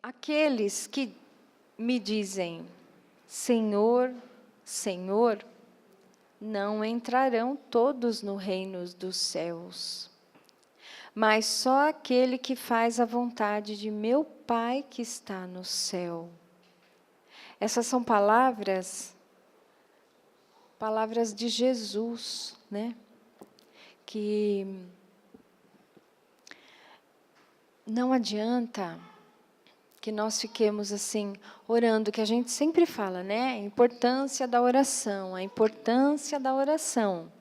Aqueles que me dizem, Senhor, Senhor, não entrarão todos no reino dos céus, mas só aquele que faz a vontade de meu Pai que está no céu. Essas são palavras de Jesus, né? Que não adianta que nós fiquemos assim, orando, que a gente sempre fala, né? A importância da oração, a importância da oração.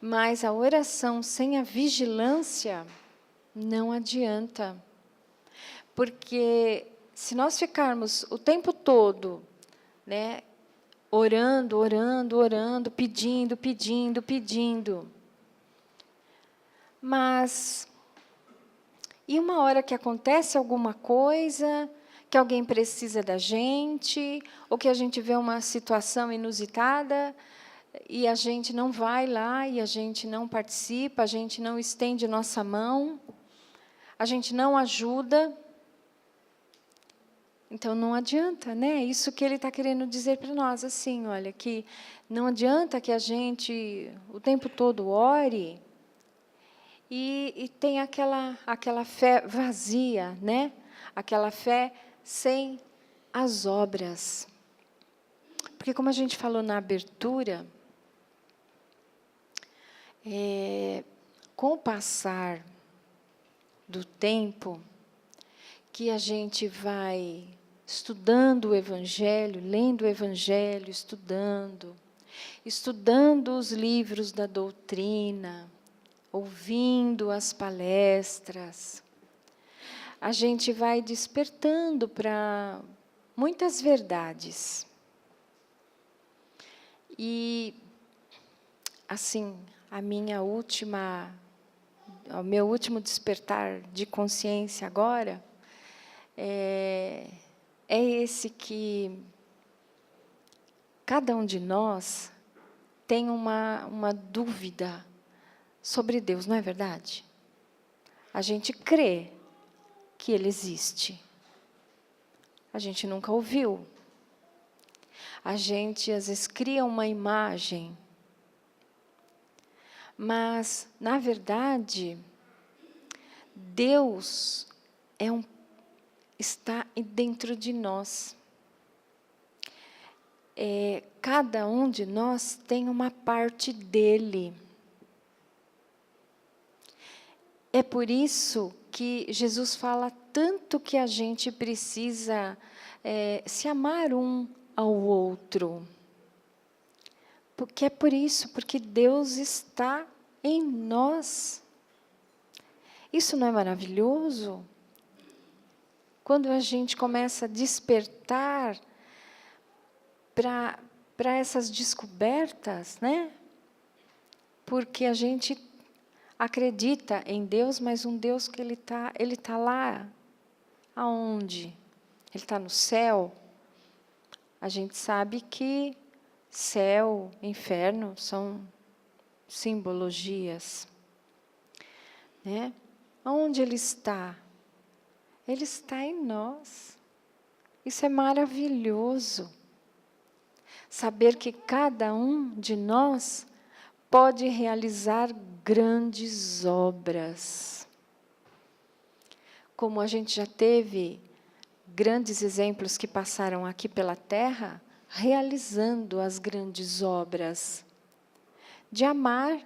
Mas a oração sem a vigilância não adianta. Porque se nós ficarmos o tempo todo, né, orando, orando, orando, pedindo, pedindo, pedindo, mas e uma hora que acontece alguma coisa, que alguém precisa da gente, ou que a gente vê uma situação inusitada, e a gente não vai lá, e a gente não participa, a gente não estende nossa mão, a gente não ajuda. Então, não adianta, né? Isso que ele está querendo dizer para nós, assim, olha, que não adianta que a gente o tempo todo ore e tenha aquela fé vazia, né? Aquela fé sem as obras. Porque, como a gente falou na abertura, com o passar do tempo, que a gente vai estudando o Evangelho, lendo o Evangelho, estudando os livros da doutrina, ouvindo as palestras, a gente vai despertando para muitas verdades. E, assim, o meu último despertar de consciência agora é esse que cada um de nós tem uma dúvida sobre Deus, não é verdade? A gente crê que Ele existe. A gente nunca ouviu. A gente, às vezes, cria uma imagem. Mas, na verdade, Deus está dentro de nós. Cada um de nós tem uma parte dele. É por isso que Jesus fala tanto que a gente precisa se amar um ao outro. Porque é por isso, porque Deus está em nós. Isso não é maravilhoso? Quando a gente começa a despertar para essas descobertas, né? Porque a gente acredita em Deus, mas um Deus que ele tá lá. Aonde? Ele está no céu. A gente sabe que céu, inferno são simbologias, né? Onde ele está? Ele está em nós. Isso é maravilhoso. Saber que cada um de nós pode realizar grandes obras. Como a gente já teve grandes exemplos que passaram aqui pela Terra, realizando as grandes obras de amar,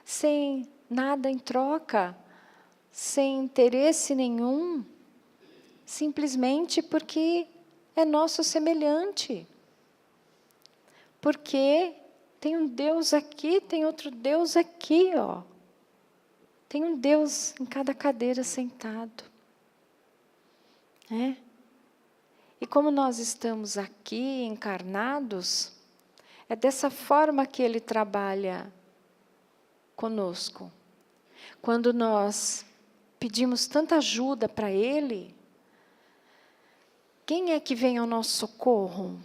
sem nada em troca, sem interesse nenhum, simplesmente porque é nosso semelhante. Porque tem um Deus aqui, tem outro Deus aqui, ó. Tem um Deus em cada cadeira sentado. Né? E como nós estamos aqui encarnados, é dessa forma que Ele trabalha conosco. Quando nós pedimos tanta ajuda para Ele, quem é que vem ao nosso socorro?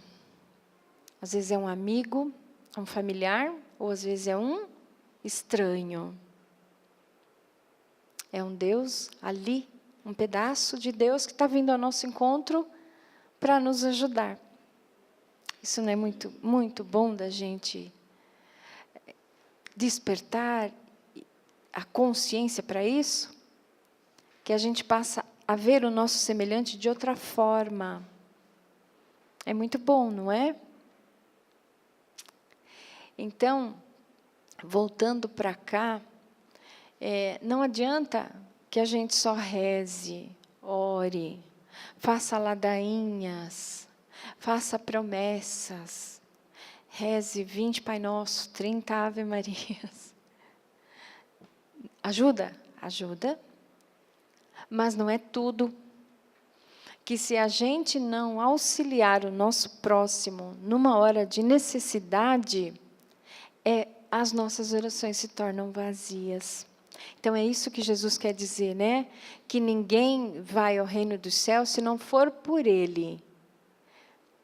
Às vezes é um amigo, um familiar, ou às vezes é um estranho. É um Deus ali, um pedaço de Deus que está vindo ao nosso encontro para nos ajudar. Isso não é muito bom da gente despertar a consciência para isso? Que a gente passa a ver o nosso semelhante de outra forma. É muito bom, não é? Então, voltando para cá, não adianta que a gente só reze, ore, faça ladainhas, faça promessas, reze 20 Pai Nosso, 30 Ave Marias. Ajuda? Ajuda. Mas não é tudo. Que se a gente não auxiliar o nosso próximo numa hora de necessidade, as nossas orações se tornam vazias. Então, é isso que Jesus quer dizer, né? Que ninguém vai ao reino dos céus se não for por Ele.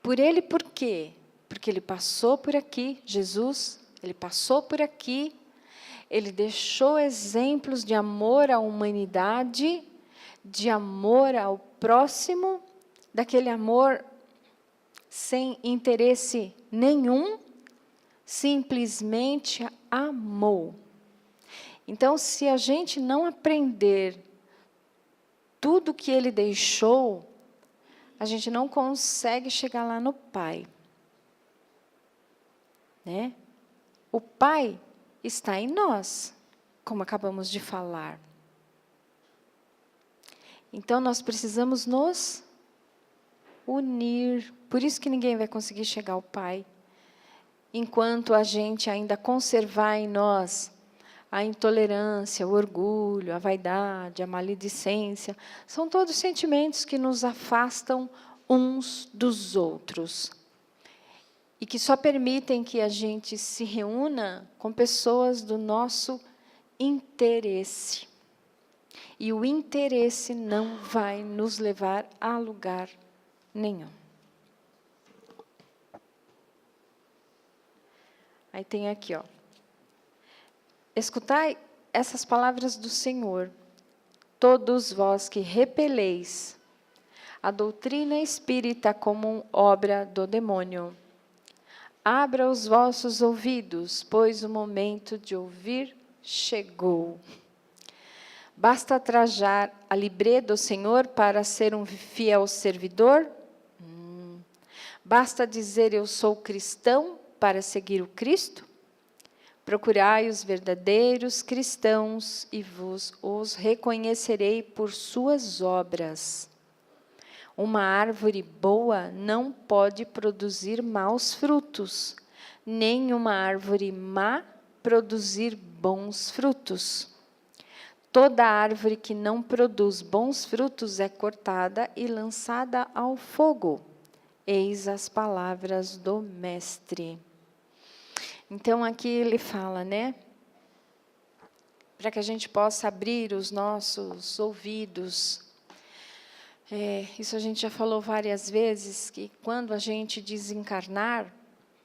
Por Ele por quê? Porque Ele passou por aqui, Jesus, Ele passou por aqui, Ele deixou exemplos de amor à humanidade, de amor ao próximo, daquele amor sem interesse nenhum, simplesmente amou. Então, se a gente não aprender tudo que Ele deixou, a gente não consegue chegar lá no Pai. Né? O Pai está em nós, como acabamos de falar. Então, nós precisamos nos unir. Por isso que ninguém vai conseguir chegar ao Pai, enquanto a gente ainda conservar em nós a intolerância, o orgulho, a vaidade, a maledicência. São todos sentimentos que nos afastam uns dos outros. E que só permitem que a gente se reúna com pessoas do nosso interesse. E o interesse não vai nos levar a lugar nenhum. Aí tem aqui, ó. Escutai essas palavras do Senhor, todos vós que repeleis a doutrina espírita como obra do demônio. Abra os vossos ouvidos, pois o momento de ouvir chegou. Basta trajar a librê do Senhor para ser um fiel servidor? Basta dizer eu sou cristão para seguir o Cristo? Procurai os verdadeiros cristãos e vos os reconhecerei por suas obras. Uma árvore boa não pode produzir maus frutos, nem uma árvore má produzir bons frutos. Toda árvore que não produz bons frutos é cortada e lançada ao fogo. Eis as palavras do Mestre. Então, aqui ele fala, né? Para que a gente possa abrir os nossos ouvidos. Isso a gente já falou várias vezes, que quando a gente desencarnar,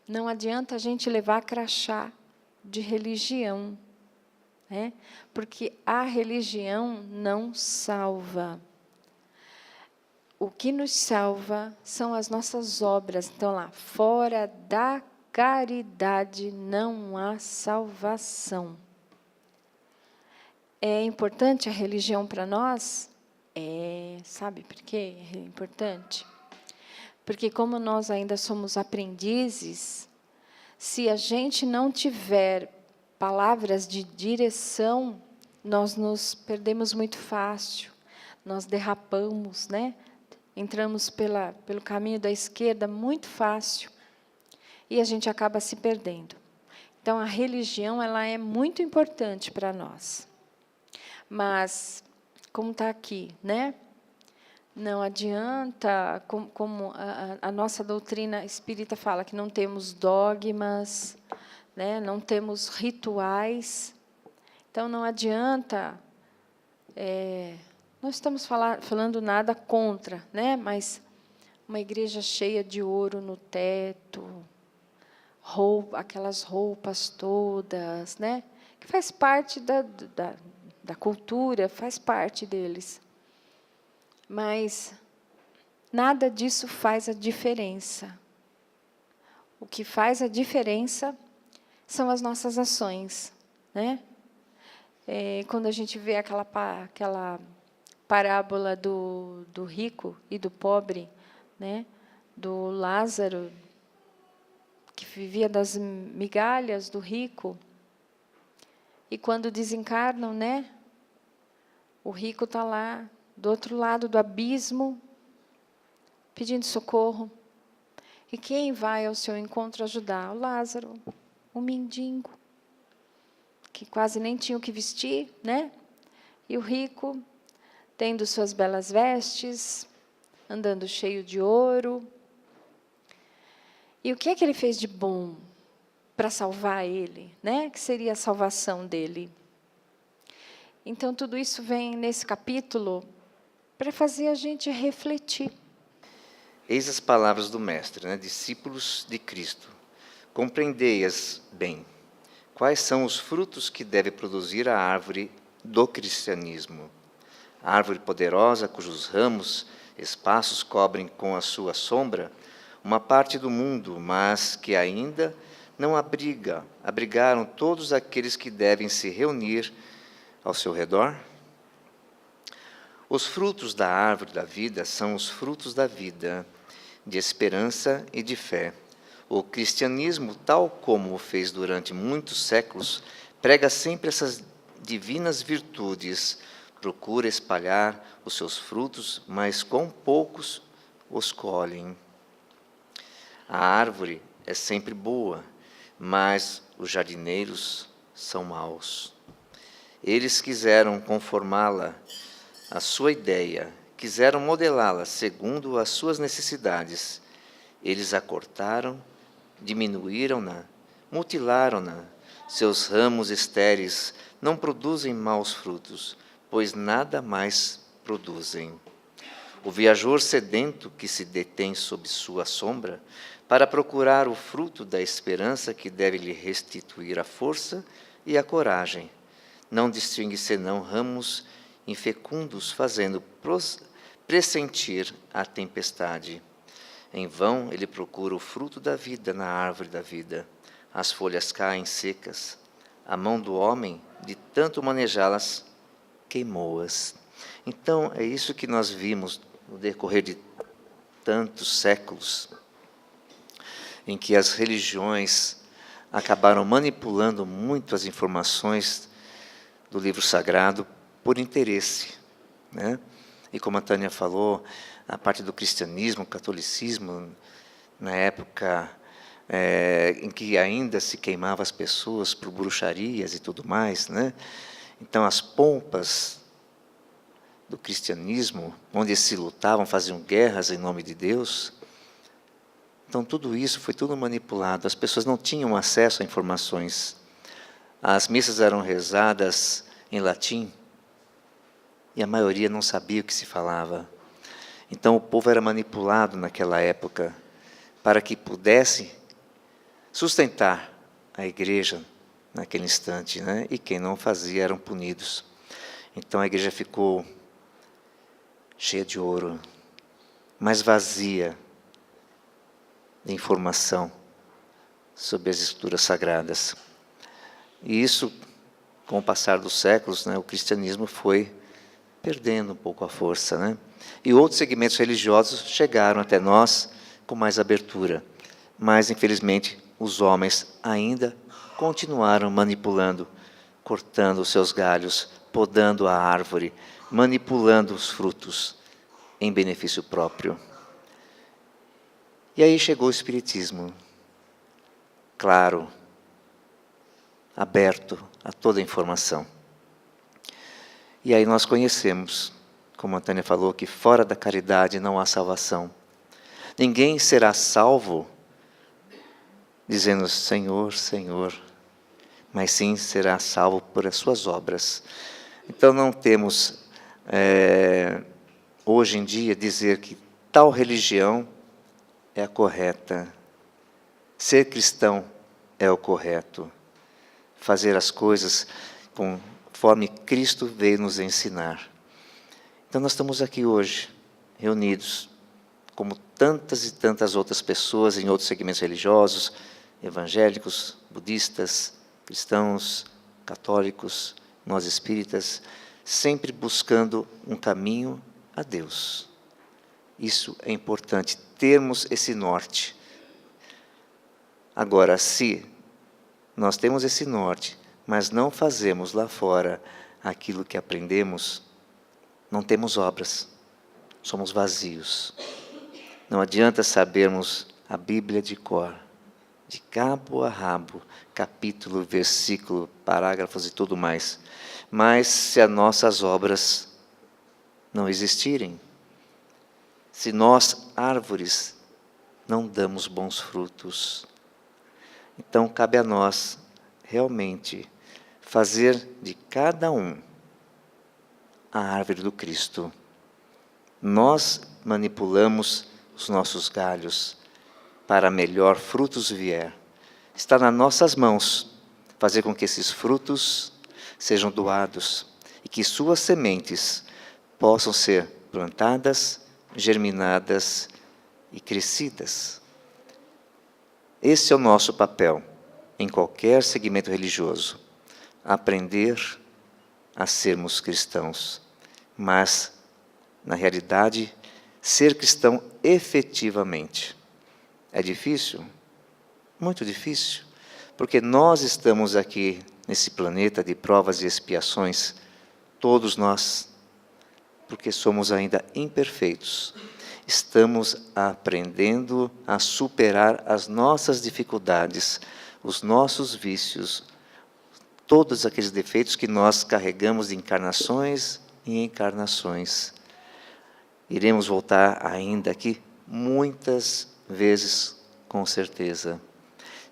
não adianta a gente levar crachá de religião. Né? Porque a religião não salva. O que nos salva são as nossas obras. Então, lá, fora da caridade não há salvação. É importante a religião para nós? Sabe por quê é importante? Porque como nós ainda somos aprendizes, se a gente não tiver palavras de direção, nós nos perdemos muito fácil, nós derrapamos, né? Entramos pelo caminho da esquerda muito fácil. E a gente acaba se perdendo. Então, a religião ela é muito importante para nós. Mas, como está aqui, né? Não adianta, como a nossa doutrina espírita fala, que não temos dogmas, né? Não temos rituais. Então, não adianta... não estamos falando nada contra, né? Mas uma igreja cheia de ouro no teto... aquelas roupas todas, né? Que faz parte da cultura, faz parte deles. Mas nada disso faz a diferença. O que faz a diferença são as nossas ações, né? Quando a gente vê aquela parábola do rico e do pobre, né? Do Lázaro, que vivia das migalhas do rico, e quando desencarnam, né? O rico está lá, do outro lado do abismo, pedindo socorro. E quem vai ao seu encontro ajudar? O Lázaro, o mendigo, que quase nem tinha o que vestir, né? E o rico, tendo suas belas vestes, andando cheio de ouro. E o que é que ele fez de bom para salvar ele, né? Que seria a salvação dele? Então, tudo isso vem nesse capítulo para fazer a gente refletir. Eis as palavras do Mestre, né? Discípulos de Cristo. Compreendei-as bem. Quais são os frutos que deve produzir a árvore do cristianismo? A árvore poderosa, cujos ramos espaços cobrem com a sua sombra uma parte do mundo, mas que ainda não abrigaram todos aqueles que devem se reunir ao seu redor? Os frutos da árvore da vida são os frutos da vida, de esperança e de fé. O cristianismo, tal como o fez durante muitos séculos, prega sempre essas divinas virtudes, procura espalhar os seus frutos, mas quão poucos os colhem. A árvore é sempre boa, mas os jardineiros são maus. Eles quiseram conformá-la à sua ideia, quiseram modelá-la segundo as suas necessidades. Eles a cortaram, diminuíram-na, mutilaram-na. Seus ramos estéreis não produzem maus frutos, pois nada mais produzem. O viajor sedento que se detém sob sua sombra, para procurar o fruto da esperança que deve lhe restituir a força e a coragem, não distingue senão ramos infecundos, fazendo pressentir a tempestade. Em vão ele procura o fruto da vida na árvore da vida. As folhas caem secas. A mão do homem, de tanto manejá-las, queimou-as. Então, é isso que nós vimos no decorrer de tantos séculos, em que as religiões acabaram manipulando muito as informações do livro sagrado por interesse, né? E como a Tânia falou, a parte do cristianismo, catolicismo, na época em que ainda se queimava as pessoas por bruxarias e tudo mais, né? Então, as pompas do cristianismo, onde se lutavam, faziam guerras em nome de Deus. Então, tudo isso foi tudo manipulado. As pessoas não tinham acesso a informações. As missas eram rezadas em latim, e a maioria não sabia o que se falava. Então, o povo era manipulado naquela época para que pudesse sustentar a igreja naquele instante, né? E quem não fazia eram punidos. Então, a igreja ficou cheia de ouro, mas vazia de informação sobre as escrituras sagradas. E isso, com o passar dos séculos, né, o cristianismo foi perdendo um pouco a força, né? E outros segmentos religiosos chegaram até nós com mais abertura. Mas, infelizmente, os homens ainda continuaram manipulando, cortando os seus galhos, podando a árvore, manipulando os frutos em benefício próprio. E aí chegou o Espiritismo, claro, aberto a toda a informação. E aí nós conhecemos, como a Tânia falou, que fora da caridade não há salvação. Ninguém será salvo dizendo Senhor, Senhor, mas sim será salvo por as suas obras. Então não temos, hoje em dia, dizer que tal religião é a correta. Ser cristão é o correto. Fazer as coisas conforme Cristo veio nos ensinar. Então nós estamos aqui hoje, reunidos, como tantas e tantas outras pessoas em outros segmentos religiosos, evangélicos, budistas, cristãos, católicos, nós espíritas, sempre buscando um caminho a Deus. Isso é importante, termos esse norte. Agora, se nós temos esse norte, mas não fazemos lá fora aquilo que aprendemos, não temos obras, somos vazios. Não adianta sabermos a Bíblia de cor, de cabo a rabo, capítulo, versículo, parágrafos e tudo mais, mas se as nossas obras não existirem, se nós, árvores, não damos bons frutos, então cabe a nós, realmente, fazer de cada um a árvore do Cristo. Nós manipulamos os nossos galhos para melhor frutos vier. Está nas nossas mãos fazer com que esses frutos sejam doados e que suas sementes possam ser plantadas, germinadas e crescidas. Esse é o nosso papel em qualquer segmento religioso, aprender a sermos cristãos, mas, na realidade, ser cristão efetivamente. É difícil? Muito difícil, porque nós estamos aqui nesse planeta de provas e expiações, todos nós, porque somos ainda imperfeitos. Estamos aprendendo a superar as nossas dificuldades, os nossos vícios, todos aqueles defeitos que nós carregamos de encarnações e encarnações. Iremos voltar ainda aqui muitas vezes, com certeza.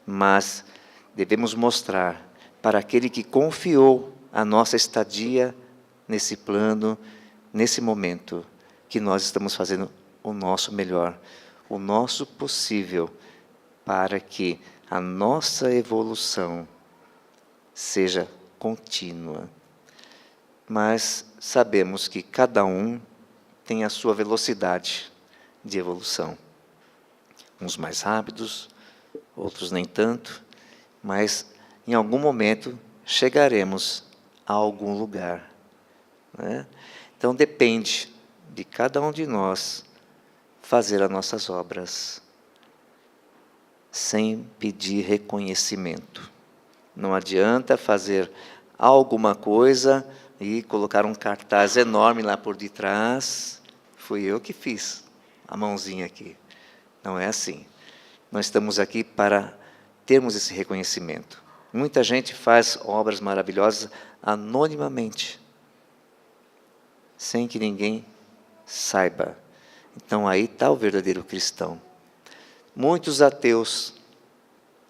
Mas devemos mostrar para aquele que confiou a nossa estadia nesse plano, nesse momento, que nós estamos fazendo o nosso melhor, o nosso possível, para que a nossa evolução seja contínua. Mas sabemos que cada um tem a sua velocidade de evolução. Uns mais rápidos, outros nem tanto, mas em algum momento chegaremos a algum lugar, né? Então depende de cada um de nós fazer as nossas obras sem pedir reconhecimento. Não adianta fazer alguma coisa e colocar um cartaz enorme lá por detrás. Fui eu que fiz, a mãozinha aqui. Não é assim. Nós estamos aqui para termos esse reconhecimento. Muita gente faz obras maravilhosas anonimamente, sem que ninguém saiba. Então aí está o verdadeiro cristão. Muitos ateus,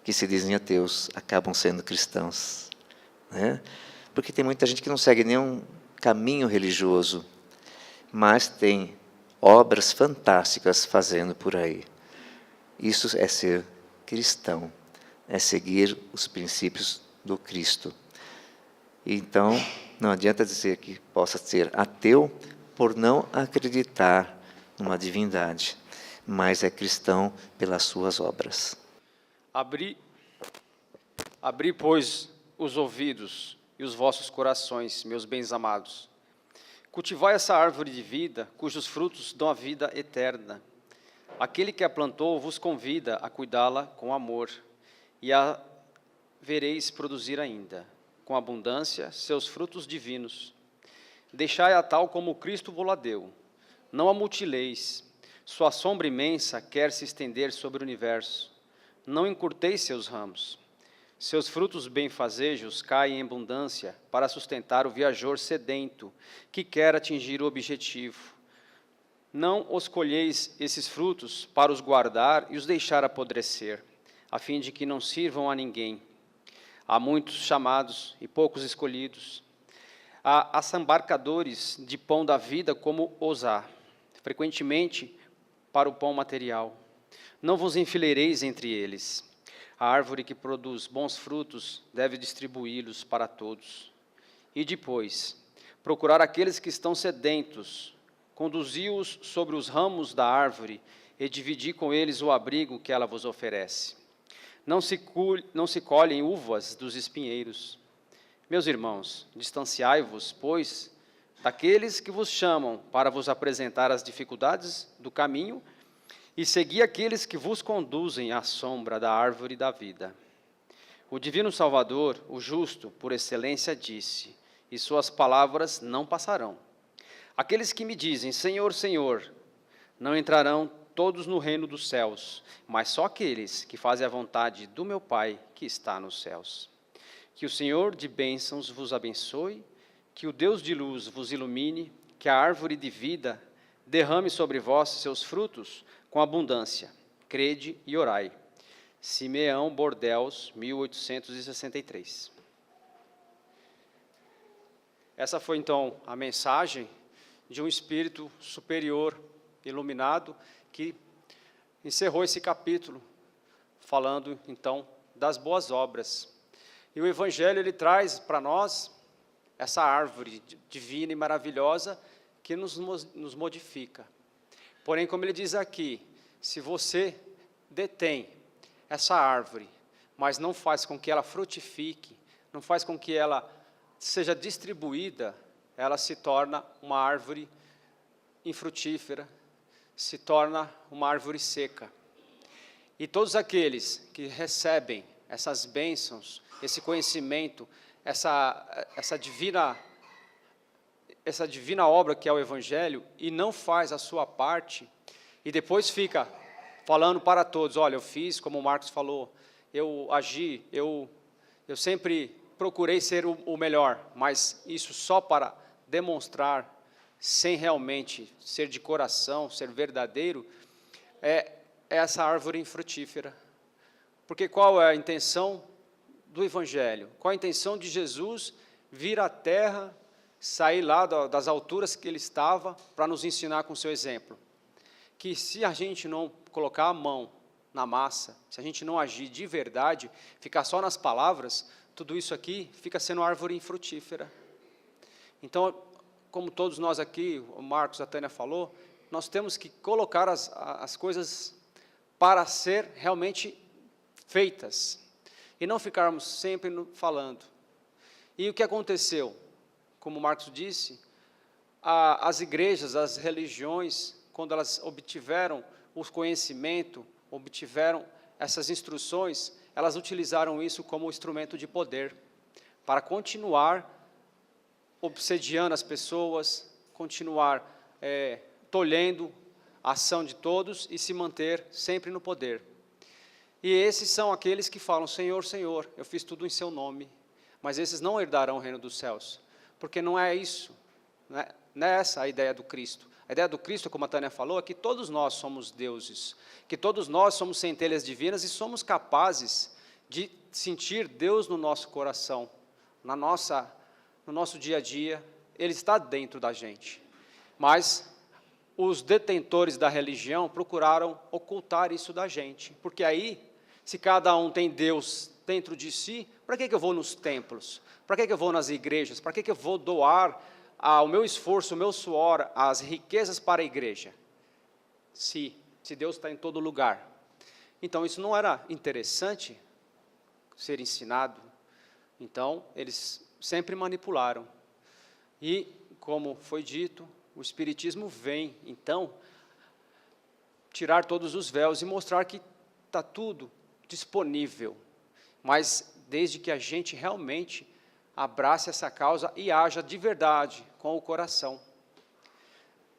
que se dizem ateus, acabam sendo cristãos, né? Porque tem muita gente que não segue nenhum caminho religioso, mas tem obras fantásticas fazendo por aí. Isso é ser cristão, é seguir os princípios do Cristo. Então, não adianta dizer que possa ser ateu por não acreditar numa divindade, mas é cristão pelas suas obras. Abri, pois, os ouvidos e os vossos corações, meus bens amados. Cultivai essa árvore de vida, cujos frutos dão a vida eterna. Aquele que a plantou vos convida a cuidá-la com amor, e a vereis produzir ainda, com abundância, seus frutos divinos. Deixai-a tal como Cristo vô-la deu. Não a mutileis. Sua sombra imensa quer se estender sobre o universo. Não encurteis seus ramos. Seus frutos benfazejos caem em abundância para sustentar o viajor sedento que quer atingir o objetivo. Não os colheis esses frutos para os guardar e os deixar apodrecer, a fim de que não sirvam a ninguém. Há muitos chamados e poucos escolhidos. Há assambarcadores de pão da vida como os há, frequentemente para o pão material. Não vos enfileireis entre eles. A árvore que produz bons frutos deve distribuí-los para todos. E depois, procurar aqueles que estão sedentos, conduzi-os sobre os ramos da árvore e dividi com eles o abrigo que ela vos oferece. Não se colhem uvas dos espinheiros. Meus irmãos, distanciai-vos, pois, daqueles que vos chamam para vos apresentar as dificuldades do caminho e segui aqueles que vos conduzem à sombra da árvore da vida. O divino Salvador, o justo, por excelência, disse, e suas palavras não passarão. Aqueles que me dizem, Senhor, Senhor, não entrarão todos no reino dos céus, mas só aqueles que fazem a vontade do meu Pai que está nos céus. Que o Senhor de bênçãos vos abençoe, que o Deus de luz vos ilumine, que a árvore de vida derrame sobre vós seus frutos com abundância. Crede e orai. Simeão Bordeaux, 1863. Essa foi, então, a mensagem de um espírito superior, iluminado, que encerrou esse capítulo, falando, então, das boas obras. E o Evangelho, ele traz para nós essa árvore divina e maravilhosa que nos modifica. Porém, como ele diz aqui, se você detém essa árvore, mas não faz com que ela frutifique, não faz com que ela seja distribuída, ela se torna uma árvore infrutífera, se torna uma árvore seca. E todos aqueles que recebem essas bênçãos, esse conhecimento, essa divina obra que é o Evangelho, e não faz a sua parte, e depois fica falando para todos, olha, eu fiz, como o Marcos falou, eu agi, eu sempre procurei ser o melhor, mas isso só para demonstrar, sem realmente ser de coração, ser verdadeiro, é essa árvore infrutífera. Porque qual é a intenção do Evangelho? Qual a intenção de Jesus vir à terra, sair lá das alturas que ele estava, para nos ensinar com o seu exemplo? Que se a gente não colocar a mão na massa, se a gente não agir de verdade, ficar só nas palavras, tudo isso aqui fica sendo árvore infrutífera. Então, como todos nós aqui, o Marcos, a Tânia falou, nós temos que colocar as coisas para ser realmente feitas, e não ficarmos sempre falando. E o que aconteceu? Como o Marcos disse, as igrejas, as religiões, quando elas obtiveram o conhecimento, obtiveram essas instruções, elas utilizaram isso como instrumento de poder, para continuar obsediando as pessoas, continuar tolhendo a ação de todos e se manter sempre no poder. E esses são aqueles que falam, Senhor, Senhor, eu fiz tudo em seu nome, mas esses não herdarão o reino dos céus, porque não é isso, não é essa a ideia do Cristo. A ideia do Cristo, como a Tânia falou, é que todos nós somos deuses, que todos nós somos centelhas divinas e somos capazes de sentir Deus no nosso coração, no nosso dia a dia, Ele está dentro da gente. Mas os detentores da religião procuraram ocultar isso da gente, porque aí, se cada um tem Deus dentro de si, para que eu vou nos templos? Para que eu vou nas igrejas? Para que eu vou doar o meu esforço, o meu suor, as riquezas para a igreja? Se Deus está em todo lugar. Então, isso não era interessante ser ensinado. Então, eles sempre manipularam. E, como foi dito, o Espiritismo vem, então, tirar todos os véus e mostrar que está tudo disponível, mas desde que a gente realmente abrace essa causa e haja de verdade com o coração.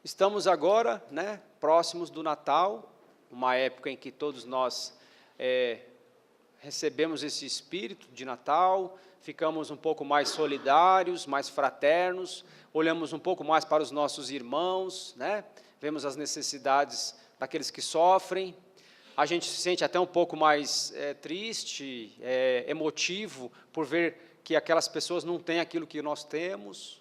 Estamos agora, próximos do Natal, uma época em que todos nós recebemos esse espírito de Natal, ficamos um pouco mais solidários, mais fraternos, olhamos um pouco mais para os nossos irmãos, vemos as necessidades daqueles que sofrem, a gente se sente até um pouco mais triste, emotivo, por ver que aquelas pessoas não têm aquilo que nós temos,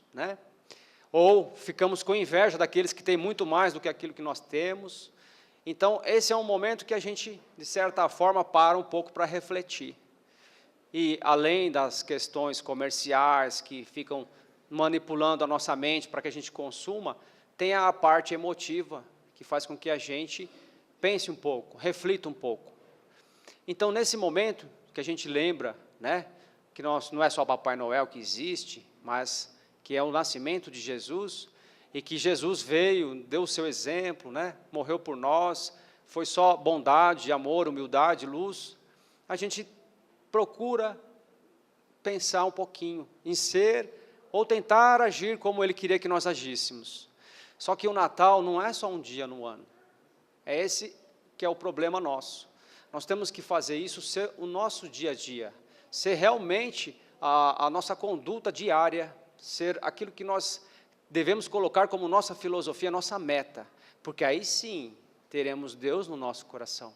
ou ficamos com inveja daqueles que têm muito mais do que aquilo que nós temos. Então, esse é um momento que a gente, de certa forma, para um pouco para refletir. E, além das questões comerciais que ficam manipulando a nossa mente para que a gente consuma, tem a parte emotiva, que faz com que a gente pense um pouco, reflita um pouco. Então, nesse momento que a gente lembra, né, que não é só Papai Noel que existe, mas que é o nascimento de Jesus, e que Jesus veio, deu o seu exemplo, né, morreu por nós, foi só bondade, amor, humildade, luz, a gente procura pensar um pouquinho em ser ou tentar agir como Ele queria que nós agíssemos. Só que o Natal não é só um dia no ano. É esse que é o problema nosso. Nós temos que fazer isso ser o nosso dia a dia, ser realmente a nossa conduta diária, ser aquilo que nós devemos colocar como nossa filosofia, nossa meta, porque aí sim teremos Deus no nosso coração,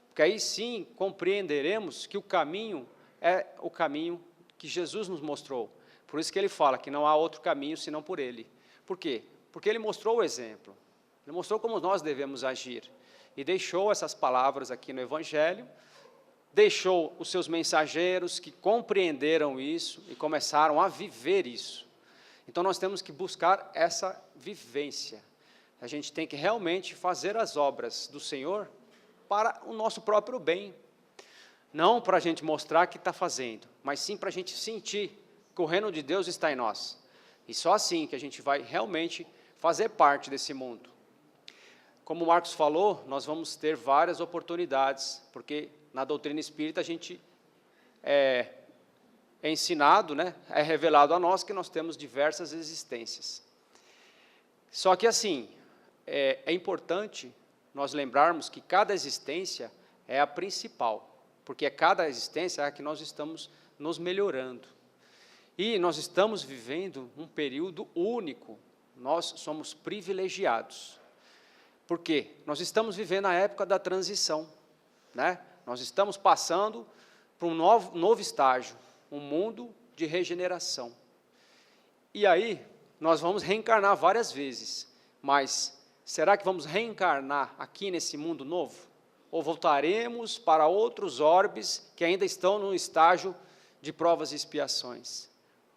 porque aí sim compreenderemos que o caminho é o caminho que Jesus nos mostrou. Por isso que ele fala que não há outro caminho senão por Ele. Por quê? Porque Ele mostrou o exemplo, Ele mostrou como nós devemos agir, e deixou essas palavras aqui no Evangelho, deixou os seus mensageiros que compreenderam isso e começaram a viver isso. Então, nós temos que buscar essa vivência. A gente tem que realmente fazer as obras do Senhor para o nosso próprio bem. Não para a gente mostrar que está fazendo, mas sim para a gente sentir que o reino de Deus está em nós. E só assim que a gente vai realmente fazer parte desse mundo. Como o Marcos falou, nós vamos ter várias oportunidades, porque na doutrina espírita a gente é ensinado, né, é revelado a nós que nós temos diversas existências. Só que assim, é importante nós lembrarmos que cada existência é a principal, porque cada existência é a que nós estamos nos melhorando. E nós estamos vivendo um período único, nós somos privilegiados. Por quê? Nós estamos vivendo a época da transição, né? Nós estamos passando para um novo estágio, um mundo de regeneração. E aí, nós vamos reencarnar várias vezes, mas será que vamos reencarnar aqui nesse mundo novo? Ou voltaremos para outros orbes que ainda estão no estágio de provas e expiações?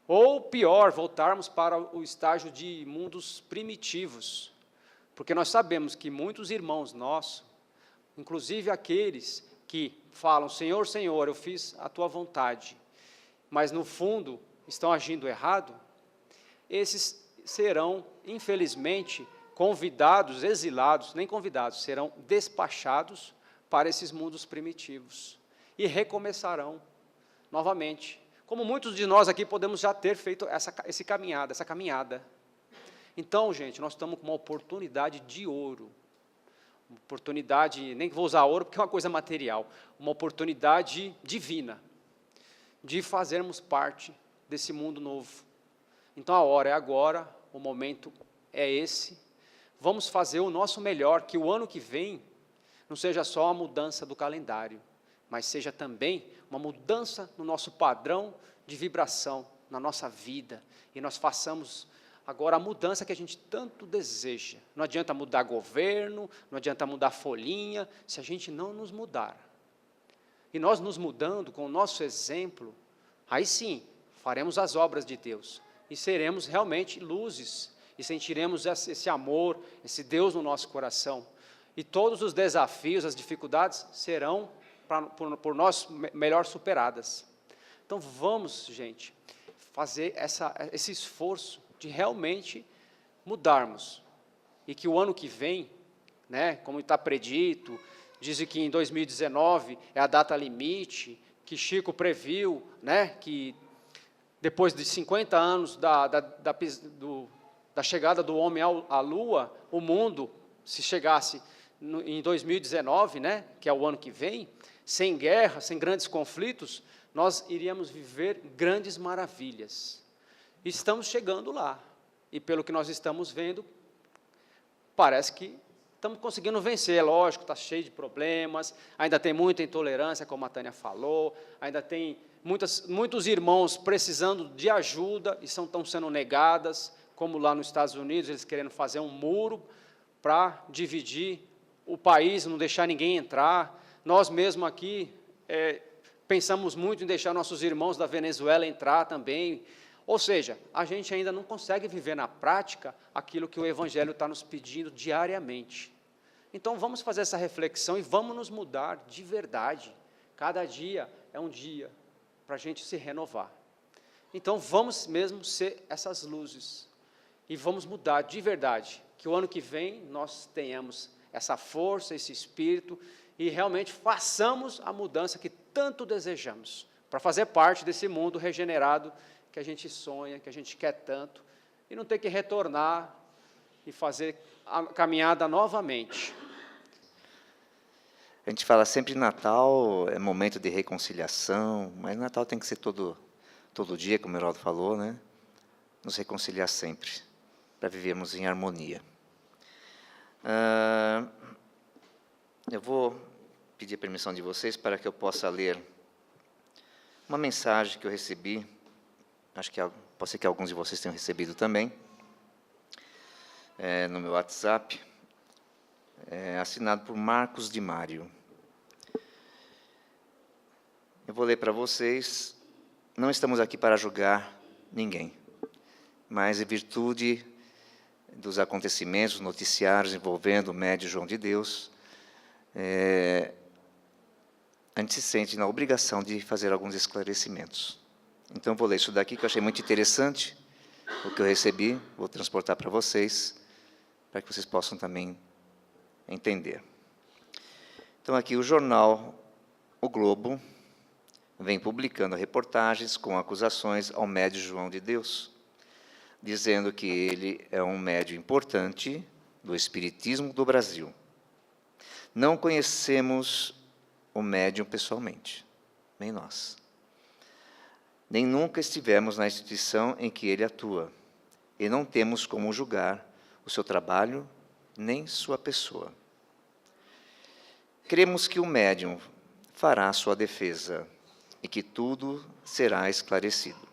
Ou, pior, voltarmos para o estágio de mundos primitivos, porque nós sabemos que muitos irmãos nossos, inclusive aqueles que falam, Senhor, Senhor, eu fiz a Tua vontade, mas no fundo estão agindo errado, esses serão, infelizmente, convidados, exilados, nem convidados, serão despachados para esses mundos primitivos e recomeçarão novamente. Como muitos de nós aqui podemos já ter feito essa caminhada. Então, gente, nós estamos com uma oportunidade de ouro, uma oportunidade, nem vou usar ouro porque é uma coisa material, uma oportunidade divina, de fazermos parte desse mundo novo. Então, a hora é agora, o momento é esse, vamos fazer o nosso melhor, que o ano que vem não seja só a mudança do calendário, mas seja também uma mudança no nosso padrão de vibração, na nossa vida, e nós façamos agora a mudança que a gente tanto deseja. Não adianta mudar governo, não adianta mudar folhinha, se a gente não nos mudar. E nós nos mudando com o nosso exemplo, aí sim, faremos as obras de Deus, e seremos realmente luzes, e sentiremos esse amor, esse Deus no nosso coração. E todos os desafios, as dificuldades, serão por nós melhor superadas. Então vamos, gente, fazer esse esforço de realmente mudarmos. E que o ano que vem, né, como está predito, dizem que em 2019 é a data limite, que Chico previu, né, que depois de 50 anos da chegada do homem à Lua, o mundo, se chegasse em 2019, né, que é o ano que vem, sem guerra, sem grandes conflitos, nós iríamos viver grandes maravilhas. Estamos chegando lá, e pelo que nós estamos vendo, parece que estamos conseguindo vencer. É lógico, está cheio de problemas, ainda tem muita intolerância, como a Tânia falou, ainda tem muitos irmãos precisando de ajuda e estão sendo negadas, como lá nos Estados Unidos, eles querendo fazer um muro para dividir o país, não deixar ninguém entrar. Nós mesmo aqui pensamos muito em deixar nossos irmãos da Venezuela entrar também, Ou seja, a gente ainda não consegue viver na prática aquilo que o Evangelho está nos pedindo diariamente. Então, vamos fazer essa reflexão e vamos nos mudar de verdade. Cada dia é um dia para a gente se renovar. Então, vamos mesmo ser essas luzes. E vamos mudar de verdade. Que o ano que vem nós tenhamos essa força, esse espírito, e realmente façamos a mudança que tanto desejamos, para fazer parte desse mundo regenerado que a gente sonha, que a gente quer tanto, e não ter que retornar e fazer a caminhada novamente. A gente fala sempre Natal é momento de reconciliação, mas Natal tem que ser todo dia, como o Heraldo falou, né? Nos reconciliar sempre, para vivermos em harmonia. Eu vou pedir a permissão de vocês para que eu possa ler uma mensagem que eu recebi, acho que pode ser que alguns de vocês tenham recebido também, no meu WhatsApp, assinado por Marcos Di Mário. Eu vou ler para vocês. Não estamos aqui para julgar ninguém, mas em virtude dos acontecimentos noticiários envolvendo o médio João de Deus, a gente se sente na obrigação de fazer alguns esclarecimentos. Então, vou ler isso daqui, que eu achei muito interessante, o que eu recebi, vou transportar para vocês, para que vocês possam também entender. Então, aqui o jornal O Globo vem publicando reportagens com acusações ao médio João de Deus, dizendo que ele é um médio importante do espiritismo do Brasil. Não conhecemos o médium pessoalmente, nem nós. Nem nunca estivemos na instituição em que ele atua, e não temos como julgar o seu trabalho, nem sua pessoa. Cremos que o médium fará sua defesa e que tudo será esclarecido.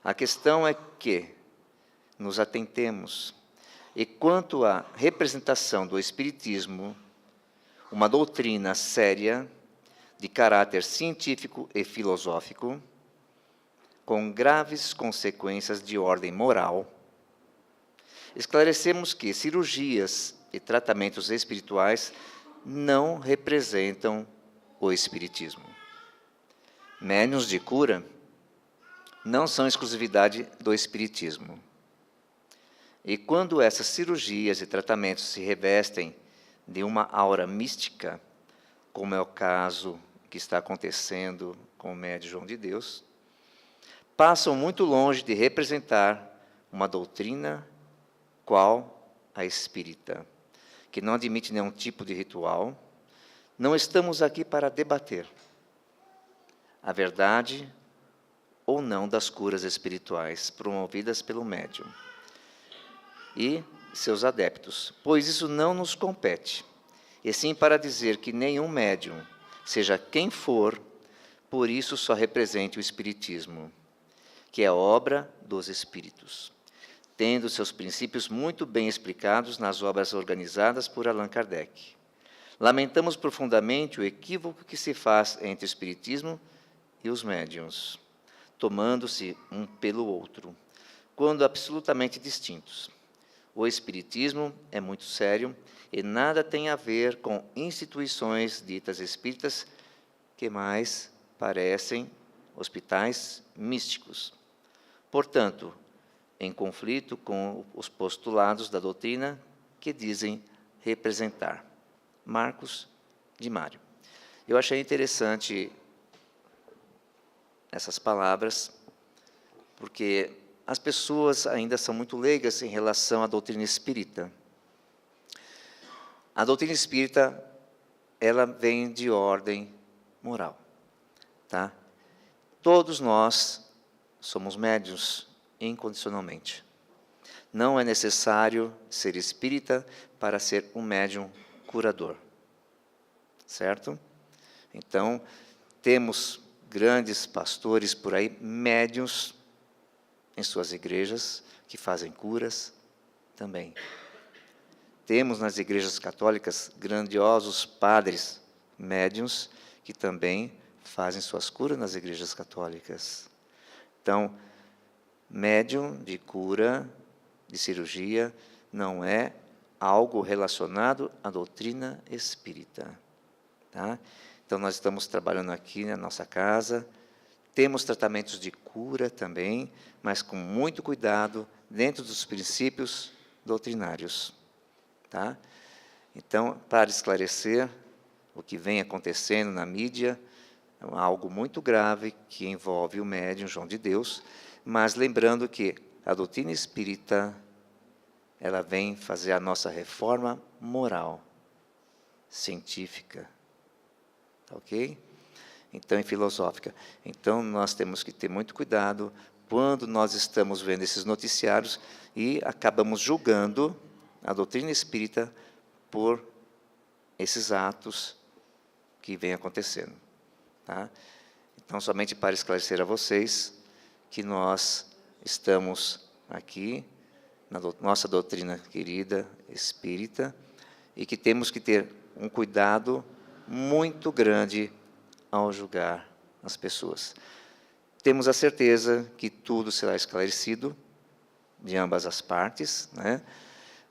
A questão é que nos atentemos, e quanto à representação do Espiritismo, uma doutrina séria, de caráter científico e filosófico, com graves consequências de ordem moral, esclarecemos que cirurgias e tratamentos espirituais não representam o Espiritismo. Médiuns de cura não são exclusividade do Espiritismo. E quando essas cirurgias e tratamentos se revestem de uma aura mística, como é o caso que está acontecendo com o médium João de Deus, passam muito longe de representar uma doutrina qual a espírita, que não admite nenhum tipo de ritual. Não estamos aqui para debater a verdade ou não das curas espirituais promovidas pelo médium e seus adeptos, pois isso não nos compete, e sim para dizer que nenhum médium, seja quem for, por isso só represente o Espiritismo, que é obra dos Espíritos, tendo seus princípios muito bem explicados nas obras organizadas por Allan Kardec. Lamentamos profundamente o equívoco que se faz entre o Espiritismo e os médiuns, tomando-se um pelo outro, quando absolutamente distintos. O Espiritismo é muito sério e nada tem a ver com instituições ditas espíritas que mais parecem hospitais místicos. Portanto, em conflito com os postulados da doutrina que dizem representar. Marcos Di Mário. Eu achei interessante essas palavras, porque as pessoas ainda são muito leigas em relação à doutrina espírita. A doutrina espírita, ela vem de ordem moral, tá? Todos nós somos médiuns incondicionalmente. Não é necessário ser espírita para ser um médium curador, certo? Então, temos grandes pastores por aí, médiuns em suas igrejas, que fazem curas também. Temos nas igrejas católicas grandiosos padres médiuns que também fazem suas curas nas igrejas católicas. Então, Médium de cura, de cirurgia, não é algo relacionado à doutrina espírita. Tá? Então, nós estamos trabalhando aqui na nossa casa, temos tratamentos de cura também, mas com muito cuidado, dentro dos princípios doutrinários. Tá? Então, para esclarecer o que vem acontecendo na mídia, é algo muito grave que envolve o médium João de Deus, mas lembrando que a doutrina espírita, ela vem fazer a nossa reforma moral, científica, tá ok? Então, e filosófica. Então, nós temos que ter muito cuidado quando nós estamos vendo esses noticiários e acabamos julgando a doutrina espírita por esses atos que vêm acontecendo. Tá? Então, somente para esclarecer a vocês que nós estamos aqui na nossa doutrina querida espírita e que temos que ter um cuidado muito grande ao julgar as pessoas. Temos a certeza que tudo será esclarecido de ambas as partes, né?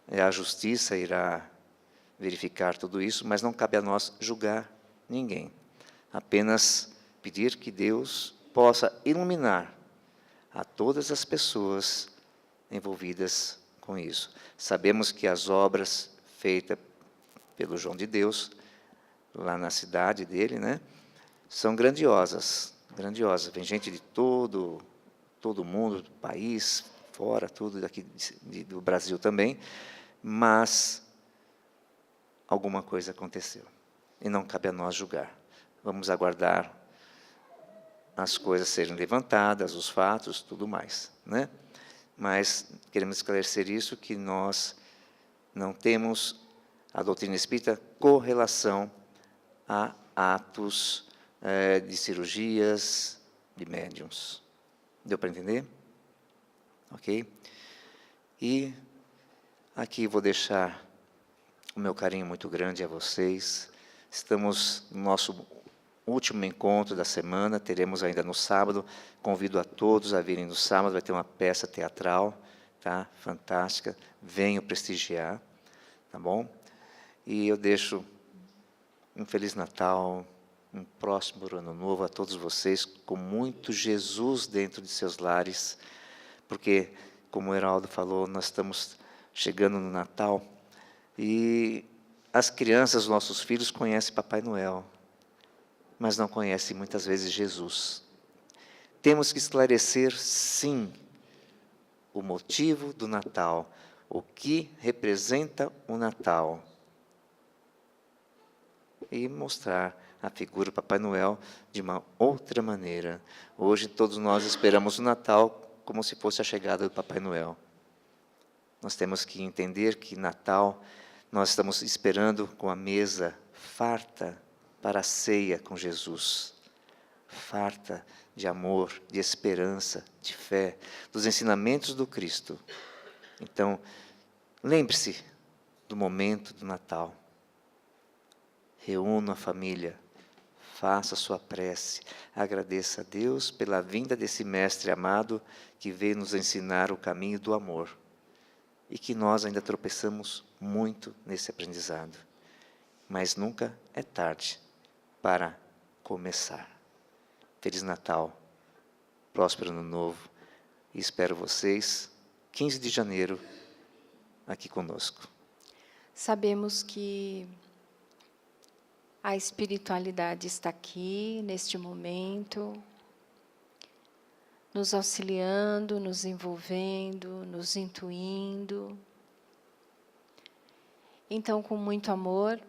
A justiça irá verificar tudo isso, mas não cabe a nós julgar ninguém. Apenas pedir que Deus possa iluminar a todas as pessoas envolvidas com isso. Sabemos que as obras feitas pelo João de Deus, lá na cidade dele, né, são grandiosas, grandiosas. Vem gente de todo mundo, do país, fora, tudo daqui do Brasil também, mas alguma coisa aconteceu e não cabe a nós julgar. Vamos aguardar as coisas serem levantadas, os fatos, tudo mais, né? Mas queremos esclarecer isso, que nós não temos a doutrina espírita correlação a atos de cirurgias, de médiuns. Deu para entender? Ok? E aqui vou deixar o meu carinho muito grande a vocês. Estamos no nosso último encontro da semana, teremos ainda no sábado. Convido a todos a virem no sábado, vai ter uma peça teatral, tá? Fantástica. Venham prestigiar, tá bom? E eu deixo um Feliz Natal, um próximo Ano Novo a todos vocês, com muito Jesus dentro de seus lares, porque, como o Heraldo falou, nós estamos chegando no Natal e as crianças, nossos filhos, conhecem Papai Noel, mas não conhecem muitas vezes Jesus. Temos que esclarecer, sim, o motivo do Natal, o que representa o Natal, e mostrar a figura do Papai Noel de uma outra maneira. Hoje todos nós esperamos o Natal como se fosse a chegada do Papai Noel. Nós temos que entender que Natal nós estamos esperando com a mesa farta para a ceia com Jesus, farta de amor, de esperança, de fé, dos ensinamentos do Cristo. Então, lembre-se do momento do Natal. Reúna a família, faça a sua prece, agradeça a Deus pela vinda desse Mestre amado que veio nos ensinar o caminho do amor e que nós ainda tropeçamos muito nesse aprendizado. Mas nunca é tarde para começar. Feliz Natal, próspero Ano Novo e espero vocês 15 de janeiro aqui conosco. Sabemos que a espiritualidade está aqui, neste momento, nos auxiliando, nos envolvendo, nos intuindo. Então, com muito amor,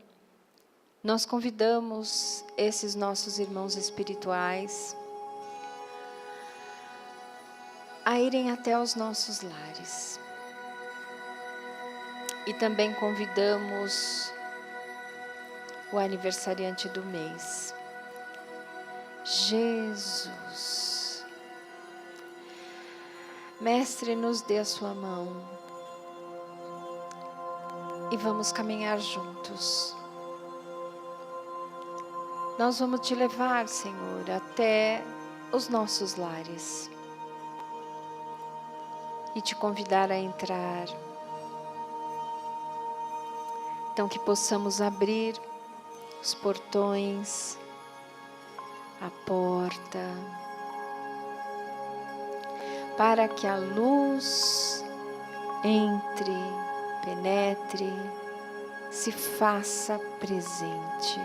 nós convidamos esses nossos irmãos espirituais a irem até os nossos lares. E também convidamos o aniversariante do mês, Jesus. Mestre, nos dê a sua mão e vamos caminhar juntos. Nós vamos te levar, Senhor, até os nossos lares. e te convidar a entrar. Então, que possamos abrir os portões, a porta, para que a luz entre, penetre, se faça presente.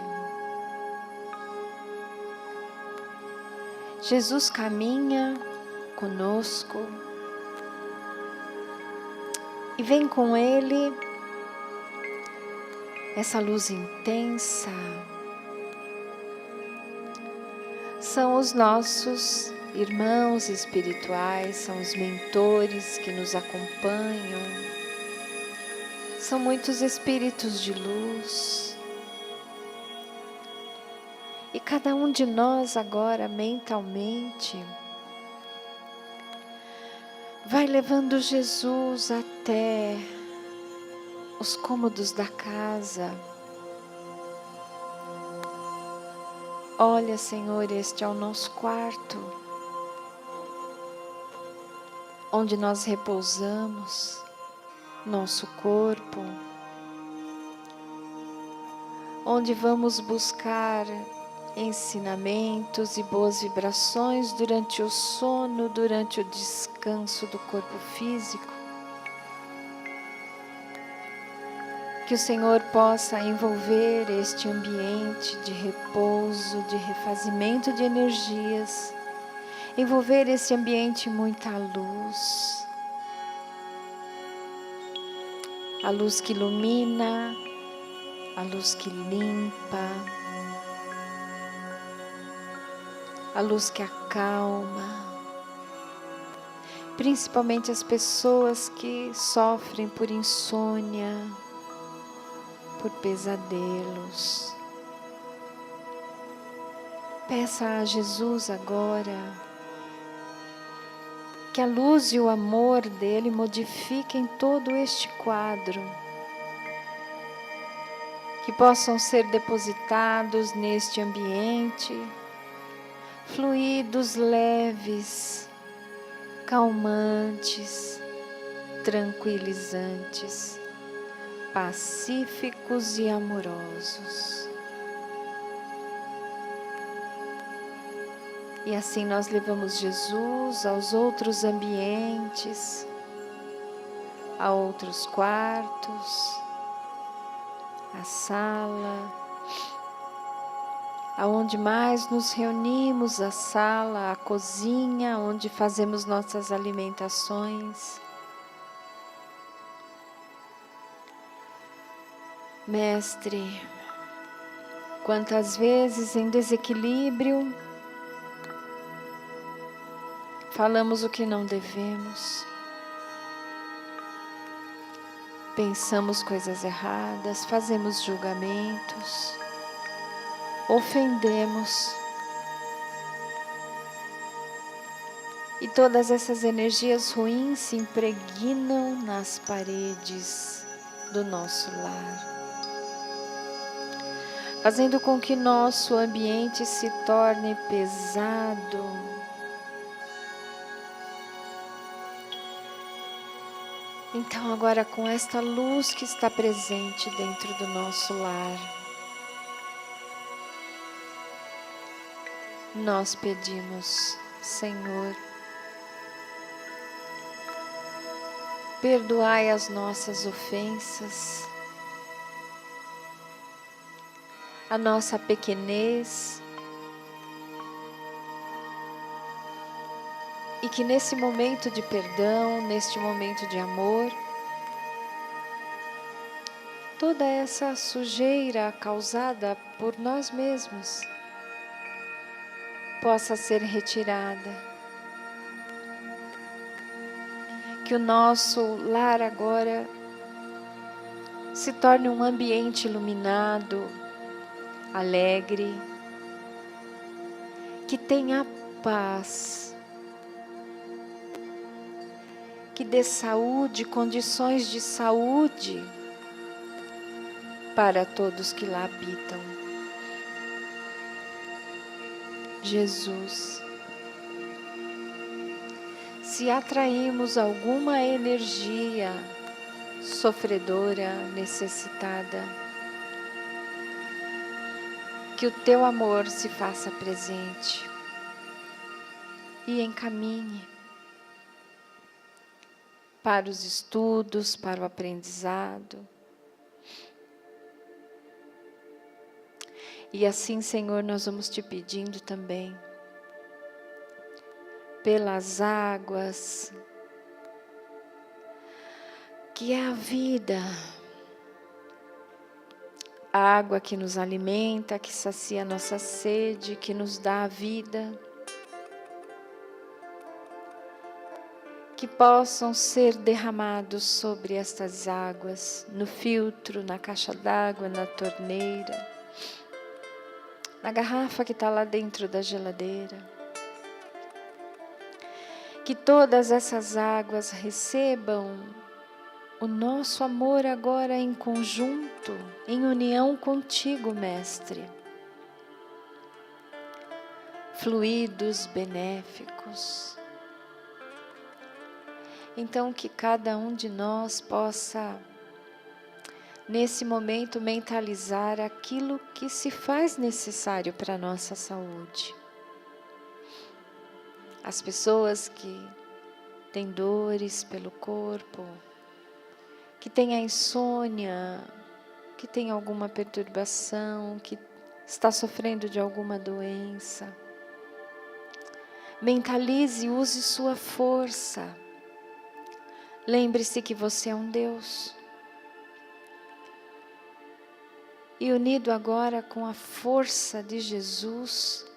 Jesus caminha conosco e vem com Ele essa luz intensa. São os nossos irmãos espirituais, são os mentores que nos acompanham, são muitos espíritos de luz. E cada um de nós agora, mentalmente, vai levando Jesus até os cômodos da casa. Olha, Senhor, este é o nosso quarto, onde nós repousamos nosso corpo, onde vamos buscar ensinamentos e boas vibrações durante o sono, durante o descanso do corpo físico. Que o Senhor possa envolver este ambiente de repouso, de refazimento de energias, envolver esse ambiente em muita luz, a luz que ilumina, a luz que limpa, a luz que acalma, principalmente as pessoas que sofrem por insônia, por pesadelos. Peça a Jesus agora que a luz e o amor dele modifiquem todo este quadro, que possam ser depositados neste ambiente fluidos leves, calmantes, tranquilizantes, pacíficos e amorosos. E assim nós levamos Jesus aos outros ambientes, a outros quartos, a sala, aonde mais nos reunimos, a sala, a cozinha, onde fazemos nossas alimentações. Mestre, quantas vezes em desequilíbrio falamos o que não devemos, pensamos coisas erradas, fazemos julgamentos, ofendemos. E todas essas energias ruins se impregnam nas paredes do nosso lar, fazendo com que nosso ambiente se torne pesado. Então agora, com esta luz que está presente dentro do nosso lar, nós pedimos, Senhor, perdoai as nossas ofensas, a nossa pequenez, e que nesse momento de perdão, neste momento de amor, toda essa sujeira causada por nós mesmos possa ser retirada. Que o nosso lar agora se torne um ambiente iluminado, alegre, que tenha paz, que dê saúde, condições de saúde para todos que lá habitam. Se se atraímos alguma energia sofredora, necessitada, que o teu amor se faça presente e encaminhe para os estudos, para o aprendizado. E assim, Senhor, nós vamos te pedindo também pelas águas, que é a vida, a água que nos alimenta, que sacia a nossa sede, que nos dá a vida, que possam ser derramados sobre estas águas, no filtro, na caixa d'água, na torneira, na garrafa que está lá dentro da geladeira. Que todas essas águas recebam o nosso amor agora em conjunto, em união contigo, Mestre. Fluidos benéficos. Então que cada um de nós possa, nesse momento, mentalizar aquilo que se faz necessário para a nossa saúde. As pessoas que têm dores pelo corpo, que têm a insônia, que têm alguma perturbação, que está sofrendo de alguma doença. Mentalize e use sua força. Lembre-se que você é um Deus. E unido agora com a força de Jesus,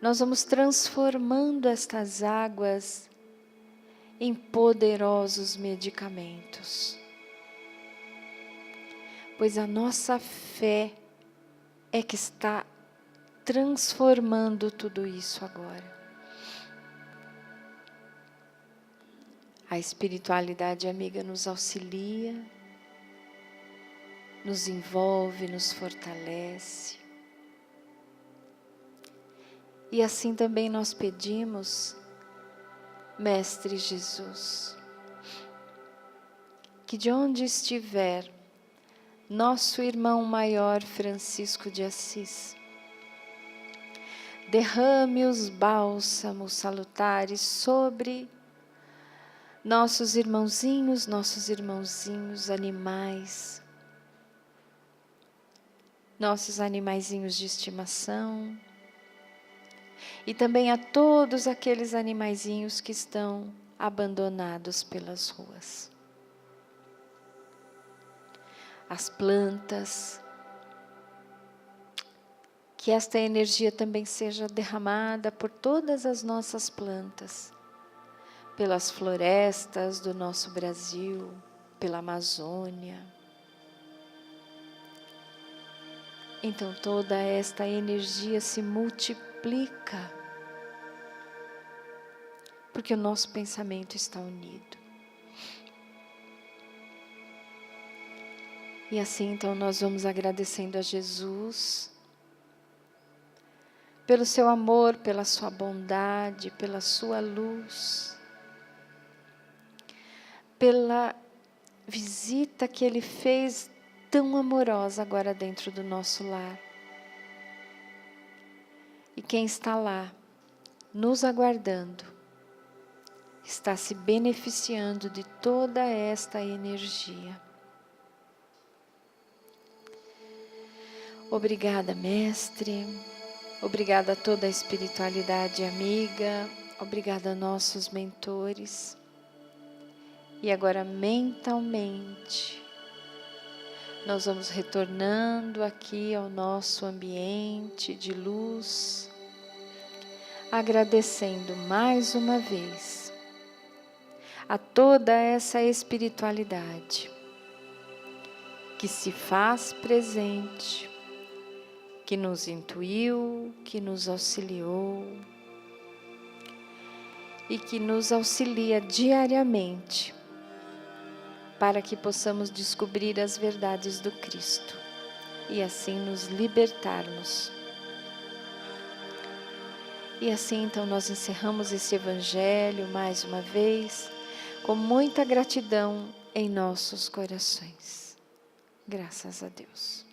nós vamos transformando estas águas em poderosos medicamentos. Pois a nossa fé é que está transformando tudo isso agora. A espiritualidade amiga nos auxilia, nos envolve, nos fortalece. E assim também nós pedimos, Mestre Jesus, que de onde estiver nosso irmão maior Francisco de Assis, derrame os bálsamos salutares sobre nossos irmãozinhos animais, nossos animaizinhos de estimação, e também a todos aqueles animaizinhos que estão abandonados pelas ruas. As plantas, que esta energia também seja derramada por todas as nossas plantas, pelas florestas do nosso Brasil, pela Amazônia. Então toda esta energia se multiplica, porque o nosso pensamento está unido. E assim então nós vamos agradecendo a Jesus pelo seu amor, pela sua bondade, pela sua luz, pela visita que Ele fez tão amorosa agora dentro do nosso lar. E quem está lá, nos aguardando, está se beneficiando de toda esta energia. Obrigada, Mestre. Obrigada a toda a espiritualidade amiga. Obrigada a nossos mentores. E agora, mentalmente, nós vamos retornando aqui ao nosso ambiente de luz, agradecendo mais uma vez a toda essa espiritualidade que se faz presente, que nos intuiu, que nos auxiliou e que nos auxilia diariamente para que possamos descobrir as verdades do Cristo e assim nos libertarmos. E assim, então, nós encerramos esse Evangelho mais uma vez, com muita gratidão em nossos corações. Graças a Deus.